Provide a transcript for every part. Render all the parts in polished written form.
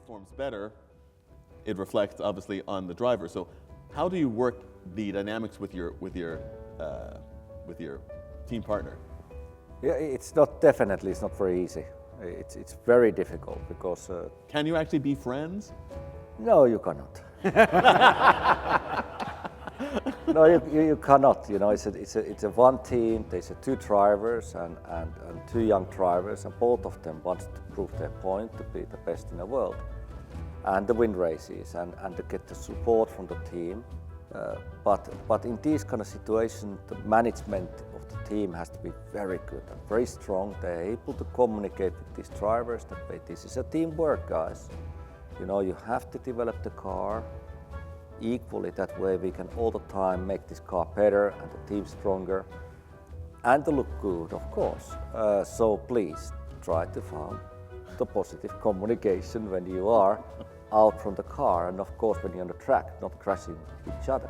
performs better, it reflects obviously on the driver. So how do you work the dynamics with your team partner? Yeah, it's not very easy. It's very difficult because. Can you actually be friends? No, you cannot. No, you cannot. You know, it's a one team. There's two drivers and two young drivers, and both of them want to prove their point to be the best in the world, and to win races and to get the support from the team. But in these kind of situations, the management of the team has to be very good and very strong. They're able to communicate with these drivers that way, this is a teamwork, guys. You know, you have to develop the car equally. That way we can all the time make this car better and the team stronger and to look good, of course. So please try to find the positive communication when you are out from the car, and of course when you're on the track, not crashing each other.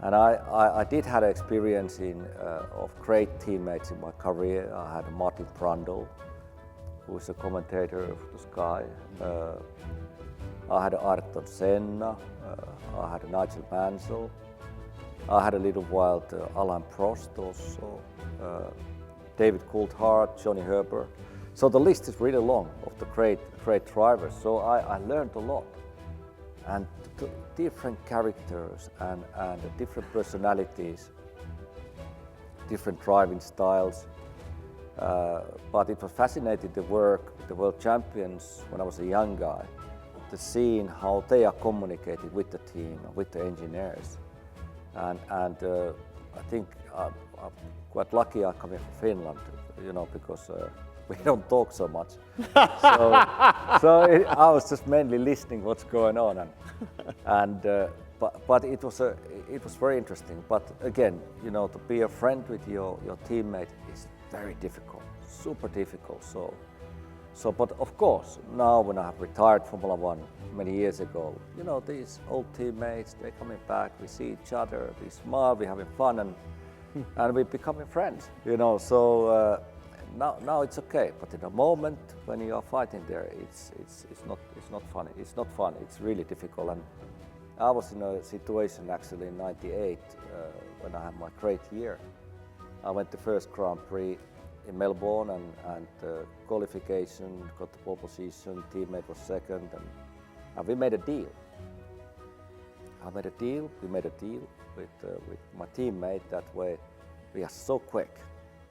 And I did have an experience of great teammates in my career. I had Martin Brundle, who is a commentator of the Sky. I had Ayrton Senna. I had Nigel Mansell. I had a little while Alain Prost also, David Coulthard, Johnny Herbert. So the list is really long of the great drivers. So I learned a lot, and different characters and different personalities, different driving styles. But it was fascinating to work with the world champions when I was a young guy, to seeing how they are communicating with the team, with the engineers. And I think I'm quite lucky I'm coming from Finland, you know, because we don't talk so much. I was just mainly listening what's going on, but it was very interesting. But again, you know, to be a friend with your teammate is very difficult, super difficult. So, but of course, now when I have retired Formula One many years ago, you know, these old teammates, they're coming back, we see each other, we smile, we're having fun, and we're becoming friends, you know. So now it's okay, but in the moment when you are fighting there, it's not funny. It's not fun. It's really difficult. And I was in a situation actually in '98 when I had my great year. I went to first Grand Prix in Melbourne and qualification, got the pole position, teammate was second, and we made a deal. We made a deal with my teammate that way. We are so quick,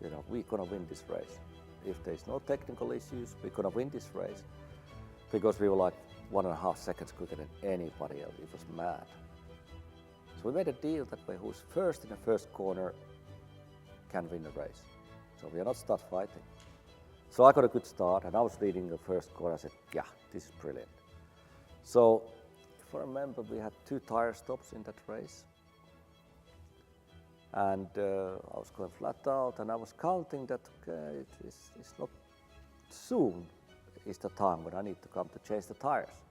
you know, we're gonna win this race. If there's no technical issues, we're gonna win this race, because we were like 1.5 seconds quicker than anybody else. It was mad. So we made a deal that way, who's first in the first corner can win the race. So we are not start fighting. So I got a good start, and I was leading the first corner. I said, yeah, this is brilliant. So if I remember, we had 2 tire stops in that race. And I was going flat out, and I was counting that, okay, it's not soon is the time when I need to come to change the tires.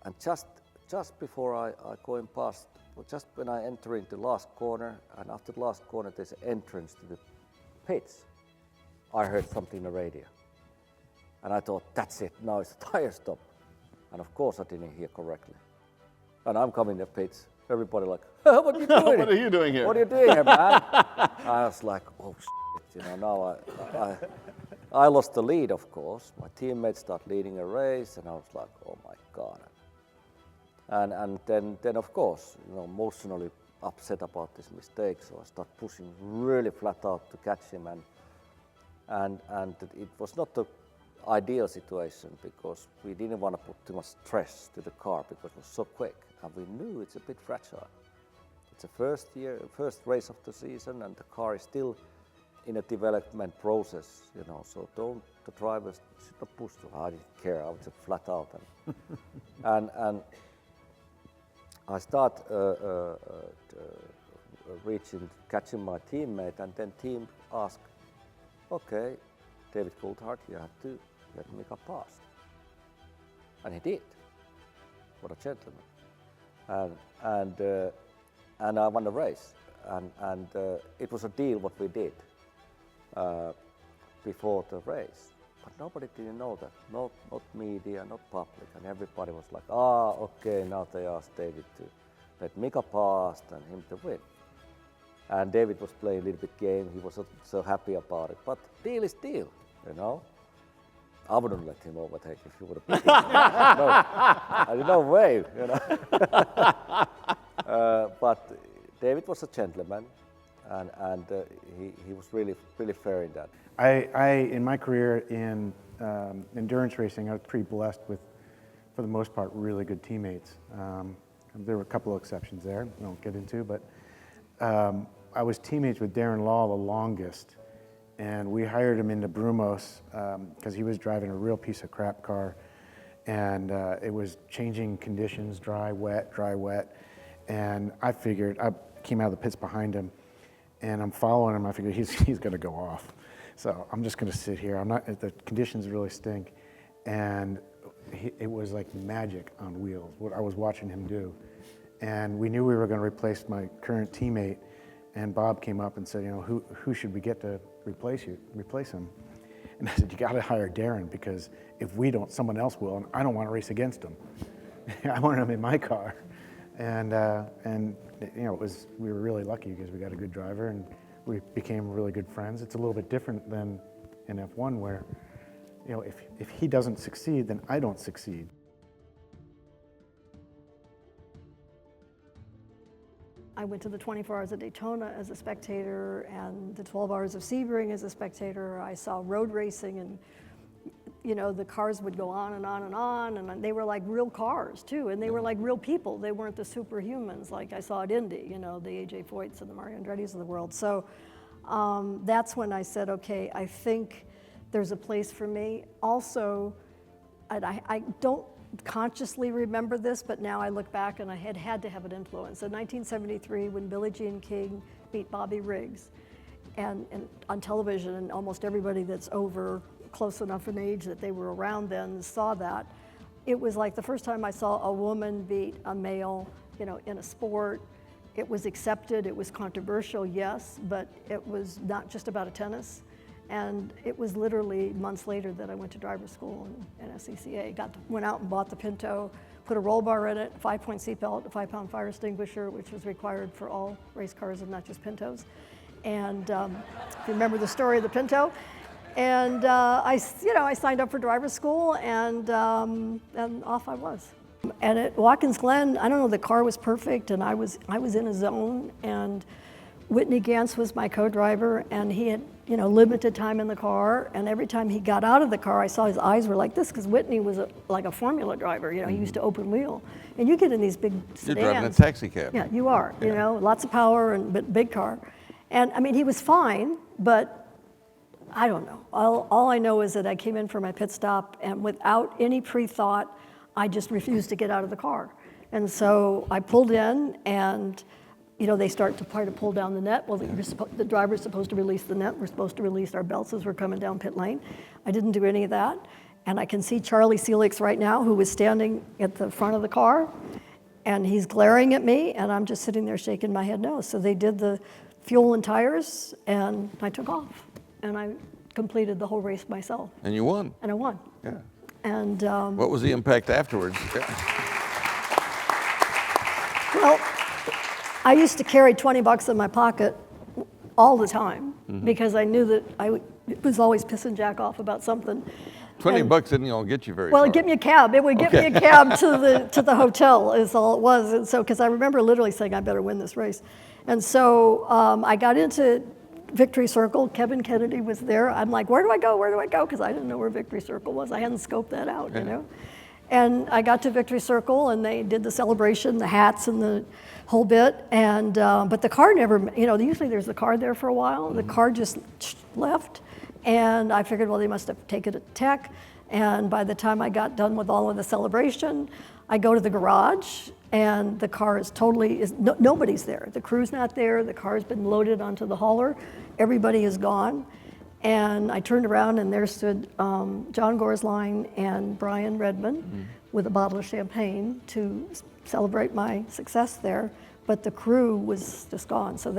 And just before I going past, just when I enter into the last corner, and after the last corner there's an entrance to the pits, I heard something in the radio. And I thought, that's it, now it's a tire stop. And of course I didn't hear correctly. And I'm coming to the pits, everybody like, what are you doing? What are you doing here? What are you doing here, man? I was like, oh shit, you know, now I lost the lead, of course. My teammates start leading a race, and I was like, oh my God. And then of course, you know, emotionally upset about this mistake, so I start pushing really flat out to catch him, and it was not the ideal situation, because we didn't want to put too much stress to the car because it was so quick, and we knew it's a bit fragile. It's the first race of the season, and the car is still in a development process, you know, so the drivers should not push too hard. I didn't care, I was just flat out. And I start catching my teammate, and then team asked, okay, David Coulthard, you have to let me come past. And he did. What a gentleman. And I won the race. And it was a deal what we did before the race. But nobody didn't know that, not media, not public, and everybody was like, okay, now they asked David to let Mika pass and him to win. And David was playing a little bit game, he was not so happy about it, but deal is deal, you know. I wouldn't let him overtake if he would have beaten me. No way, you know. But David was a gentleman, and he was really fair in that. I in my career in endurance racing, I was pretty blessed with, for the most part, really good teammates. There were a couple of exceptions there, we won't get into, but I was teammates with Darren Law the longest, and we hired him into Brumos because he was driving a real piece of crap car, and it was changing conditions, dry, wet, and I figured, I came out of the pits behind him, and I'm following him, I figured he's gonna go off. So I'm just gonna sit here, the conditions really stink, and it was like magic on wheels, what I was watching him do. And we knew we were gonna replace my current teammate, and Bob came up and said, you know, who should we get to replace him? And I said, you gotta hire Darren, because if we don't, someone else will, and I don't wanna race against him. I want him in my car. And you know, we were really lucky because we got a good driver and we became really good friends. It's a little bit different than in F1 where, you know, if he doesn't succeed, then I don't succeed. I went to the 24 Hours of Daytona as a spectator and the 12 Hours of Sebring as a spectator. I saw road racing, and you know, the cars would go on and on and on, and they were like real cars too, and they were like real people. They weren't the superhumans like I saw at Indy, you know, the AJ Foyts and the Mario Andretti's of the world. So that's when I said, okay, I think there's a place for me. Also, I don't consciously remember this, but now I look back and I had to have an influence. In 1973, when Billie Jean King beat Bobby Riggs, and on television, and almost everybody that's over close enough in age that they were around then saw that, it was like the first time I saw a woman beat a male, you know, in a sport. It was accepted, it was controversial, yes, but it was not just about a tennis. And it was literally months later that I went to driver's school in SCCA. Went out and bought the Pinto, put a roll bar in it, 5-point seatbelt, a 5-pound fire extinguisher, which was required for all race cars and not just Pintos. And if you remember the story of the Pinto. And I signed up for driver's school, and off I was. And at Watkins Glen, I don't know, the car was perfect, and I was in a zone, and Whitney Gantz was my co-driver, and he had, you know, limited time in the car, and every time he got out of the car, I saw his eyes were like this, because Whitney was like a formula driver, you know, he used to open wheel. And you get in these big sedans. You're driving a taxi cab. Yeah, you are, you know, lots of power, but big car. And I mean, he was fine, but I don't know. All I know is that I came in for my pit stop, and without any pre-thought, I just refused to get out of the car. And so I pulled in, and you know, they start to try to pull down the net. Well, the driver's supposed to release the net. We're supposed to release our belts as we're coming down pit lane. I didn't do any of that. And I can see Charlie Seelix right now, who was standing at the front of the car, and he's glaring at me, and I'm just sitting there shaking my head no. So they did the fuel and tires, and I took off. And I completed the whole race myself. And you won. And I won. Yeah. And what was the impact afterwards? well, I used to carry 20 bucks in my pocket all the time because I knew that I was always pissing Jack off about something. 20 bucks didn't all get you very well, far. it'd get me a cab. It would get me a cab to the hotel is all it was. And so, because I remember literally saying, I better win this race. And so I got into Victory Circle. Kevin Kennedy was there. I'm like, where do I go? Where do I go? Because I didn't know where Victory Circle was. I hadn't scoped that out, you know. And I got to Victory Circle, and they did the celebration, the hats, and the whole bit. And but the car never, you know, usually there's a car there for a while. The car just left, and I figured, well, they must have taken it to tech. And by the time I got done with all of the celebration, I go to the garage, and the car is totally, nobody's there. The crew's not there, the car's been loaded onto the hauler, everybody is gone. And I turned around, and there stood John Gorsline and Brian Redmond with a bottle of champagne to celebrate my success there. But the crew was just gone, so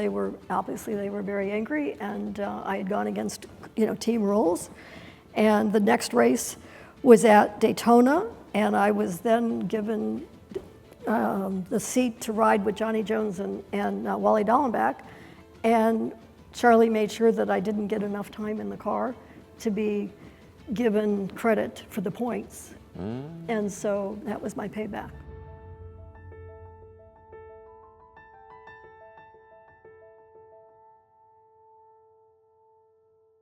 obviously they were very angry, and I had gone against, you know, team rules. And the next race was at Daytona, and I was then given the seat to ride with Johnny Jones and Wally Dallenbach. And Charlie made sure that I didn't get enough time in the car to be given credit for the points. And so that was my payback.